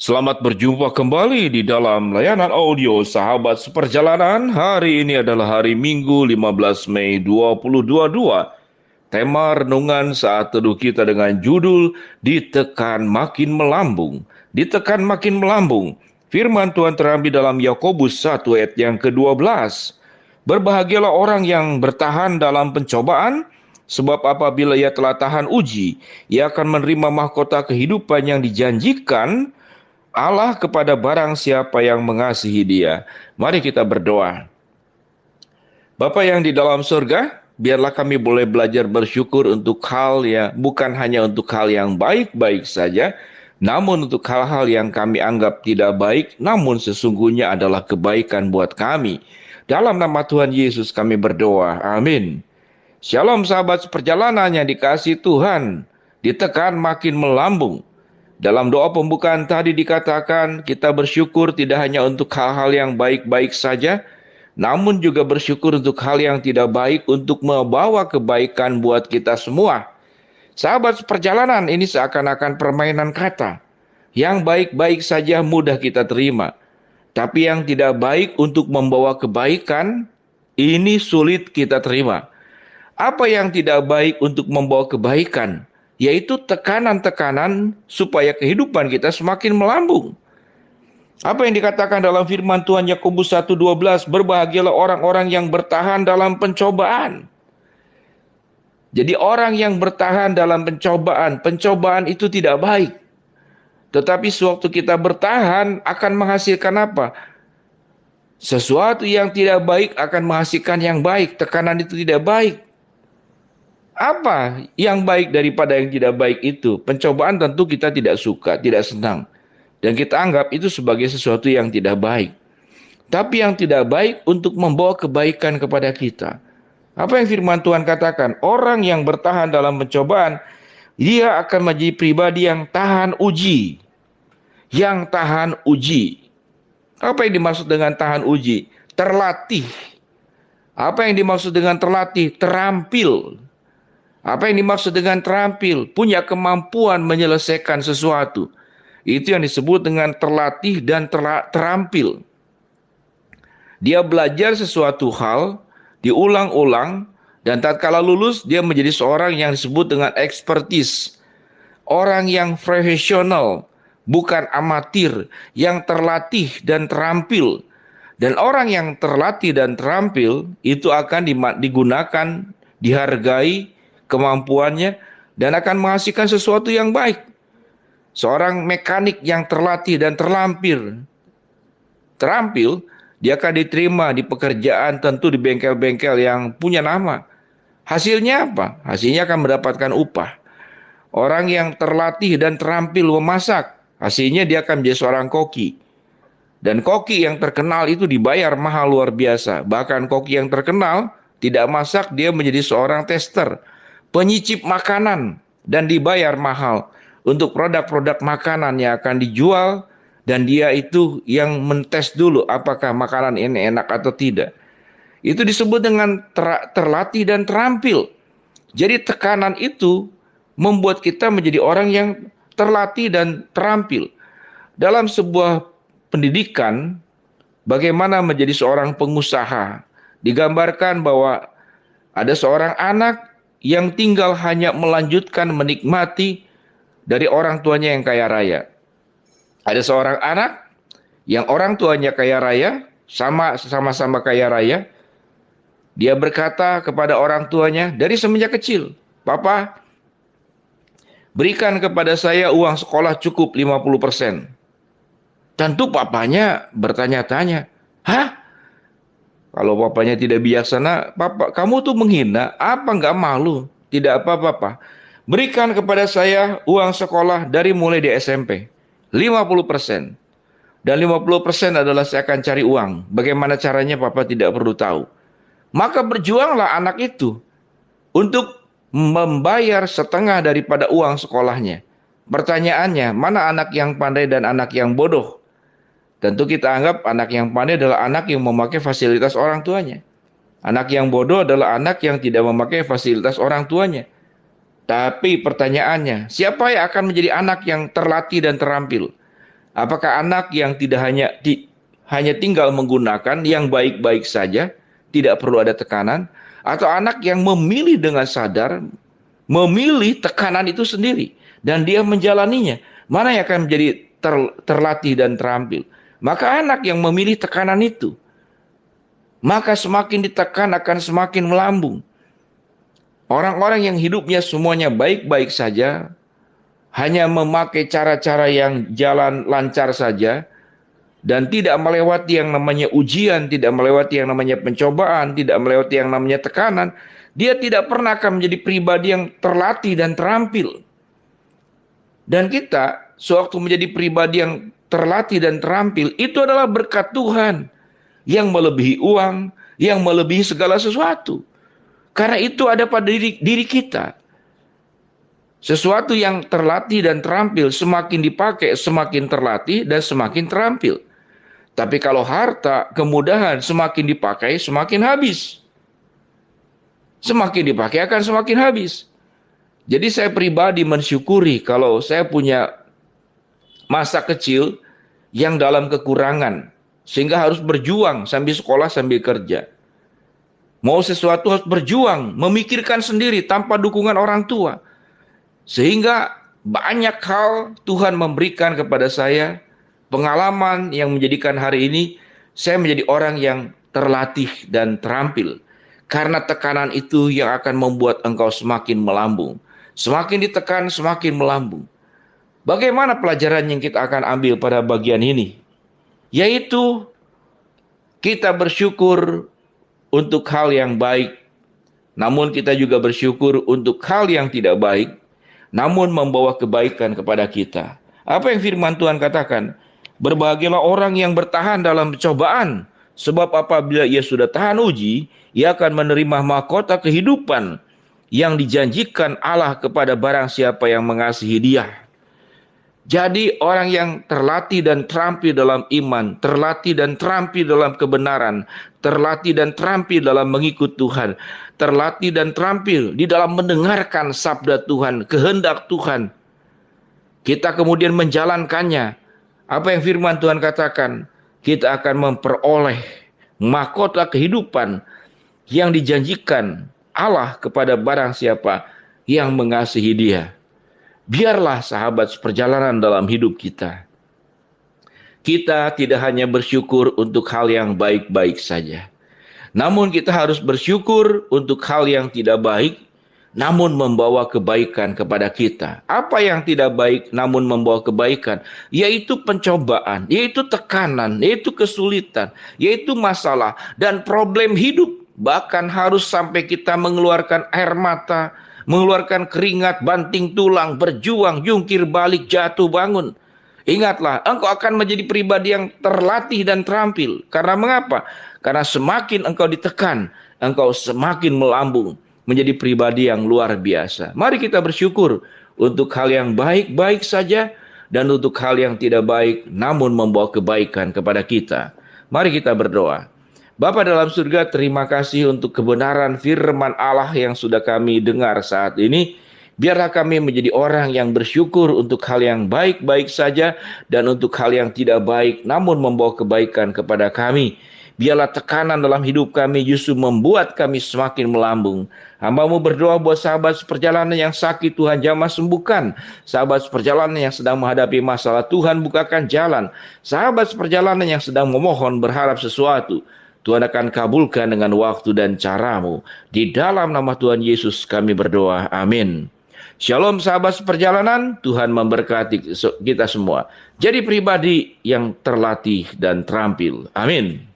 Selamat berjumpa kembali di dalam layanan audio Sahabat Seperjalanan. Hari ini adalah hari Minggu 15 Mei 2022. Tema renungan saat teduh kita dengan judul Ditekan Makin Melambung. Ditekan makin melambung. Firman Tuhan terambil dalam Yakobus 1 ayat yang ke-12. Berbahagialah orang yang bertahan dalam pencobaan, sebab apabila ia telah tahan uji, ia akan menerima mahkota kehidupan yang dijanjikan Allah kepada barang siapa yang mengasihi Dia. Mari kita berdoa. Bapa yang di dalam surga, biarlah kami boleh belajar bersyukur untuk hal yang bukan hanya untuk hal yang baik-baik saja, namun untuk hal-hal yang kami anggap tidak baik, namun sesungguhnya adalah kebaikan buat kami. Dalam nama Tuhan Yesus kami berdoa. Amin. Shalom sahabat seperjalanan yang dikasihi Tuhan. Ditekan makin melambung. Dalam doa pembukaan tadi dikatakan kita bersyukur tidak hanya untuk hal-hal yang baik-baik saja, namun juga bersyukur untuk hal yang tidak baik untuk membawa kebaikan buat kita semua. Sahabat seperjalanan, ini seakan-akan permainan kata. Yang baik-baik saja mudah kita terima, tapi yang tidak baik untuk membawa kebaikan, ini sulit kita terima. Apa yang tidak baik untuk membawa kebaikan? Yaitu tekanan-tekanan supaya kehidupan kita semakin melambung. Apa yang dikatakan dalam firman Tuhan Yakobus 1:12, berbahagialah orang-orang yang bertahan dalam pencobaan. Jadi orang yang bertahan dalam pencobaan itu tidak baik. Tetapi sewaktu kita bertahan akan menghasilkan apa? Sesuatu yang tidak baik akan menghasilkan yang baik. Tekanan itu tidak baik. Apa yang baik daripada yang tidak baik itu? Pencobaan tentu kita tidak suka, tidak senang. Dan kita anggap itu sebagai sesuatu yang tidak baik. Tapi yang tidak baik untuk membawa kebaikan kepada kita. Apa yang firman Tuhan katakan? Orang yang bertahan dalam pencobaan, dia akan menjadi pribadi yang tahan uji. Yang tahan uji. Apa yang dimaksud dengan tahan uji? Terlatih. Apa yang dimaksud dengan terlatih? Terampil. Apa yang dimaksud dengan terampil? Punya kemampuan menyelesaikan sesuatu. Itu yang disebut dengan terlatih dan terampil. Dia belajar sesuatu hal, diulang-ulang, dan tatkala lulus, dia menjadi seorang yang disebut dengan expertise. Orang yang profesional, bukan amatir, yang terlatih dan terampil. Dan orang yang terlatih dan terampil, itu akan digunakan, dihargai, kemampuannya, dan akan menghasilkan sesuatu yang baik. Seorang mekanik yang terlatih dan terampil, dia akan diterima di pekerjaan, tentu di bengkel-bengkel yang punya nama. Hasilnya apa? Hasilnya akan mendapatkan upah. Orang yang terlatih dan terampil memasak, hasilnya dia akan menjadi seorang koki. Dan koki yang terkenal itu dibayar mahal luar biasa. Bahkan koki yang terkenal tidak masak, dia menjadi seorang tester, penyicip makanan, dan dibayar mahal untuk produk-produk makanan yang akan dijual, dan dia itu yang mentes dulu apakah makanan ini enak atau tidak. Itu disebut dengan terlatih dan terampil. Jadi tekanan itu membuat kita menjadi orang yang terlatih dan terampil. Dalam sebuah pendidikan, bagaimana menjadi seorang pengusaha, digambarkan bahwa ada seorang anak yang tinggal hanya melanjutkan menikmati dari orang tuanya yang kaya raya. Ada seorang anak yang orang tuanya kaya raya, sama-sama kaya raya. Dia berkata kepada orang tuanya dari semenjak kecil, "Papa, berikan kepada saya uang sekolah cukup 50%. Tentu papanya bertanya-tanya, "Hah? Kalau papanya tidak bijaksana, papa, kamu tuh menghina, apa nggak malu? Tidak apa-apa, Pak. Berikan kepada saya uang sekolah dari mulai di SMP, 50%. Dan 50% adalah saya akan cari uang. Bagaimana caranya papa tidak perlu tahu." Maka berjuanglah anak itu untuk membayar setengah daripada uang sekolahnya. Pertanyaannya, mana anak yang pandai dan anak yang bodoh? Tentu kita anggap anak yang pandai adalah anak yang memakai fasilitas orang tuanya. Anak yang bodoh adalah anak yang tidak memakai fasilitas orang tuanya. Tapi pertanyaannya, siapa yang akan menjadi anak yang terlatih dan terampil? Apakah anak yang tidak hanya tinggal menggunakan yang baik-baik saja, tidak perlu ada tekanan, atau anak yang memilih dengan sadar, memilih tekanan itu sendiri dan dia menjalaninya? Mana yang akan menjadi terlatih dan terampil? Maka anak yang memilih tekanan itu, maka semakin ditekan akan semakin melambung. Orang-orang yang hidupnya semuanya baik-baik saja, hanya memakai cara-cara yang jalan lancar saja, dan tidak melewati yang namanya ujian, tidak melewati yang namanya pencobaan, tidak melewati yang namanya tekanan, dia tidak pernah akan menjadi pribadi yang terlatih dan terampil. Dan kita, sewaktu menjadi pribadi yang terlatih dan terampil, itu adalah berkat Tuhan yang melebihi uang, yang melebihi segala sesuatu. Karena itu ada pada diri kita. Sesuatu yang terlatih dan terampil semakin dipakai, semakin terlatih dan semakin terampil. Tapi kalau harta, kemudahan semakin dipakai, semakin habis. Semakin dipakai akan semakin habis. Jadi saya pribadi mensyukuri kalau saya punya masa kecil yang dalam kekurangan. Sehingga harus berjuang sambil sekolah, sambil kerja. Mau sesuatu harus berjuang, memikirkan sendiri tanpa dukungan orang tua. Sehingga banyak hal Tuhan memberikan kepada saya, pengalaman yang menjadikan hari ini saya menjadi orang yang terlatih dan terampil. Karena tekanan itu yang akan membuat engkau semakin melambung. Semakin ditekan, semakin melambung. Bagaimana pelajaran yang kita akan ambil pada bagian ini? Yaitu kita bersyukur untuk hal yang baik, namun kita juga bersyukur untuk hal yang tidak baik, namun membawa kebaikan kepada kita. Apa yang firman Tuhan katakan? Berbahagialah orang yang bertahan dalam cobaan, sebab apabila ia sudah tahan uji, ia akan menerima mahkota kehidupan yang dijanjikan Allah kepada barang siapa yang mengasihi Dia. Jadi orang yang terlatih dan terampil dalam iman, terlatih dan terampil dalam kebenaran, terlatih dan terampil dalam mengikut Tuhan, terlatih dan terampil di dalam mendengarkan sabda Tuhan, kehendak Tuhan. Kita kemudian menjalankannya. Apa yang firman Tuhan katakan? Kita akan memperoleh mahkota kehidupan yang dijanjikan Allah kepada barang siapa yang mengasihi Dia. Biarlah sahabat seperjalanan dalam hidup kita. Kita tidak hanya bersyukur untuk hal yang baik-baik saja. Namun kita harus bersyukur untuk hal yang tidak baik, namun membawa kebaikan kepada kita. Apa yang tidak baik namun membawa kebaikan? Yaitu pencobaan, yaitu tekanan, yaitu kesulitan, yaitu masalah dan problem hidup. Bahkan harus sampai kita mengeluarkan air mata, mengeluarkan keringat, banting tulang, berjuang, jungkir balik, jatuh bangun. Ingatlah, engkau akan menjadi pribadi yang terlatih dan terampil. Karena mengapa? Karena semakin engkau ditekan, engkau semakin melambung menjadi pribadi yang luar biasa. Mari kita bersyukur untuk hal yang baik-baik saja dan untuk hal yang tidak baik namun membawa kebaikan kepada kita. Mari kita berdoa. Bapa dalam surga, terima kasih untuk kebenaran firman Allah yang sudah kami dengar saat ini. Biarlah kami menjadi orang yang bersyukur untuk hal yang baik-baik saja dan untuk hal yang tidak baik namun membawa kebaikan kepada kami. Biarlah tekanan dalam hidup kami justru membuat kami semakin melambung. Hamba-Mu berdoa buat sahabat seperjalanan yang sakit, Tuhan jamah sembuhkan. Sahabat seperjalanan yang sedang menghadapi masalah, Tuhan bukakan jalan. Sahabat seperjalanan yang sedang memohon berharap sesuatu, Tuhan akan kabulkan dengan waktu dan cara-Mu. Di dalam nama Tuhan Yesus kami berdoa. Amin. Shalom sahabat seperjalanan, Tuhan memberkati kita semua. Jadi pribadi yang terlatih dan terampil. Amin.